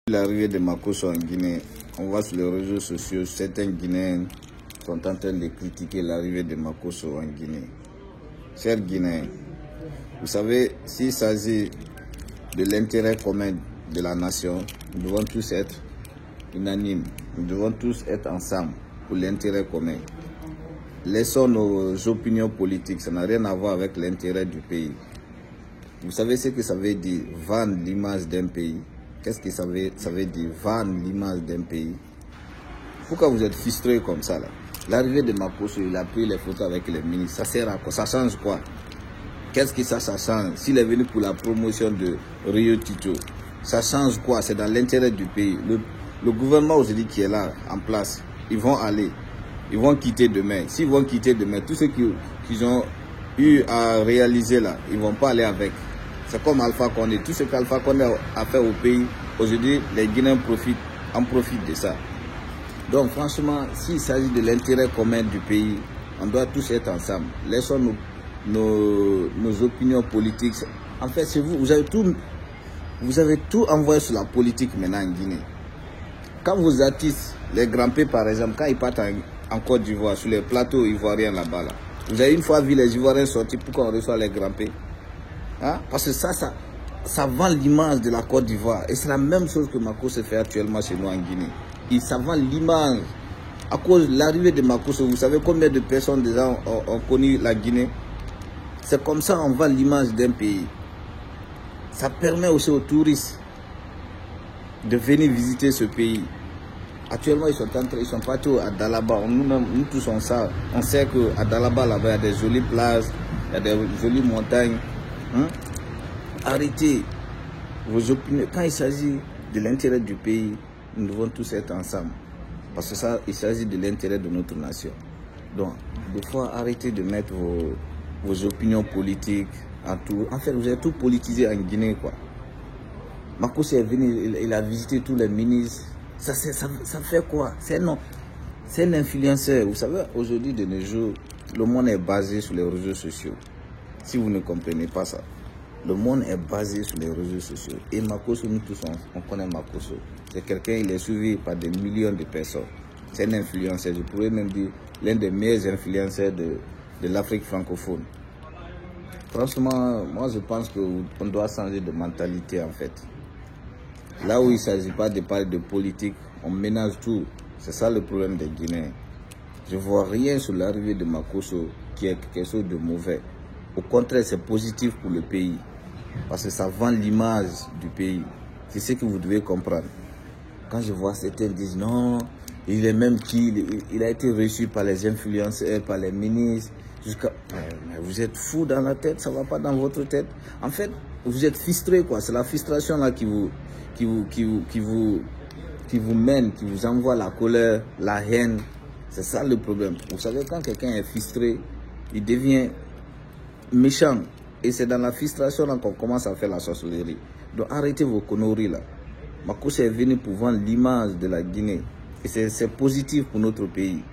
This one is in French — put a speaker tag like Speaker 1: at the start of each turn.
Speaker 1: L'arrivée de Makosso en Guinée, on voit sur les réseaux sociaux, certains Guinéens sont en train de critiquer l'arrivée de Makosso en Guinée. Chers Guinéens, vous savez, s'il s'agit de l'intérêt commun de la nation, nous devons tous être unanimes, nous devons tous être ensemble pour l'intérêt commun. Laissons nos opinions politiques, ça n'a rien à voir avec l'intérêt du pays. Vous savez ce que ça veut dire, vendre l'image d'un pays? Qu'est-ce que ça veut dire, vendre l'image d'un pays? Pourquoi vous êtes frustrés comme ça là? L'arrivée de Makosso, il a pris les photos avec les ministres, ça sert à quoi? Ça change quoi? Qu'est-ce que ça change? S'il est venu pour la promotion de Rio Tito, ça change quoi? C'est dans l'intérêt du pays. Le gouvernement aujourd'hui qui est là, en place, ils vont aller, ils vont quitter demain. S'ils vont quitter demain, tout ce qu'ils ont eu à réaliser là, ils ne vont pas aller avec. C'est comme Alpha Condé. Tout ce qu'Alpha Condé a fait au pays, aujourd'hui, les Guinéens en profitent de ça. Donc franchement, s'il s'agit de l'intérêt commun du pays, on doit tous être ensemble. Laissons nos opinions politiques. En fait, c'est vous avez tout envoyé sur la politique maintenant en Guinée. Quand vos artistes, les grands-pères par exemple, quand ils partent en Côte d'Ivoire, sur les plateaux ivoiriens là-bas, là, vous avez une fois vu les Ivoiriens sortir, pourquoi on reçoit les grands-pères? Hein? Parce que ça vend l'image de la Côte d'Ivoire. Et c'est la même chose que Makosso fait actuellement chez nous en Guinée. Ça vend l'image. À cause de l'arrivée de Makosso, vous savez combien de personnes déjà ont connu la Guinée? C'est comme ça on vend l'image d'un pays. Ça permet aussi aux touristes de venir visiter ce pays. Actuellement, ils sont partis à Dalaba. Nous tous, on sait qu'à Dalaba, là-bas, il y a des jolies plages, il y a des jolies montagnes. Hein? Arrêtez vos opinions. Quand il s'agit de l'intérêt du pays, nous devons tous être ensemble. Parce que ça, il s'agit de l'intérêt de notre nation. Donc, des fois, arrêtez de mettre vos opinions politiques en tout. En fait, vous avez tout politisé en Guinée, quoi. Makosso est venu, il a visité tous les ministres. Ça fait quoi? C'est un influenceur. Vous savez, aujourd'hui, de nos jours, le monde est basé sur les réseaux sociaux. Si vous ne comprenez pas ça, le monde est basé sur les réseaux sociaux. Et Makosso, nous tous, on connaît Makosso. C'est quelqu'un, il est suivi par des millions de personnes. C'est un influenceur, je pourrais même dire l'un des meilleurs influenceurs de l'Afrique francophone. Franchement, moi je pense qu'on doit changer de mentalité en fait. Là où il ne s'agit pas de parler de politique, on ménage tout. C'est ça le problème des Guinéens. Je ne vois rien sur l'arrivée de Makosso qui est quelque chose de mauvais. Au contraire, c'est positif pour le pays. Parce que ça vend l'image du pays. C'est ce que vous devez comprendre. Quand je vois certains disent non, il est même il a été reçu par les influenceurs, par les ministres. Mais vous êtes fou dans la tête, ça ne va pas dans votre tête. En fait, vous êtes frustré, quoi. C'est la frustration là qui vous mène, qui vous envoie la colère, la haine. C'est ça le problème. Vous savez, quand quelqu'un est frustré, il devient méchant. Et c'est dans la frustration qu'on commence à faire la sorcellerie. Donc arrêtez vos conneries là. Makosso est venu pour vendre l'image de la Guinée. Et c'est positif pour notre pays.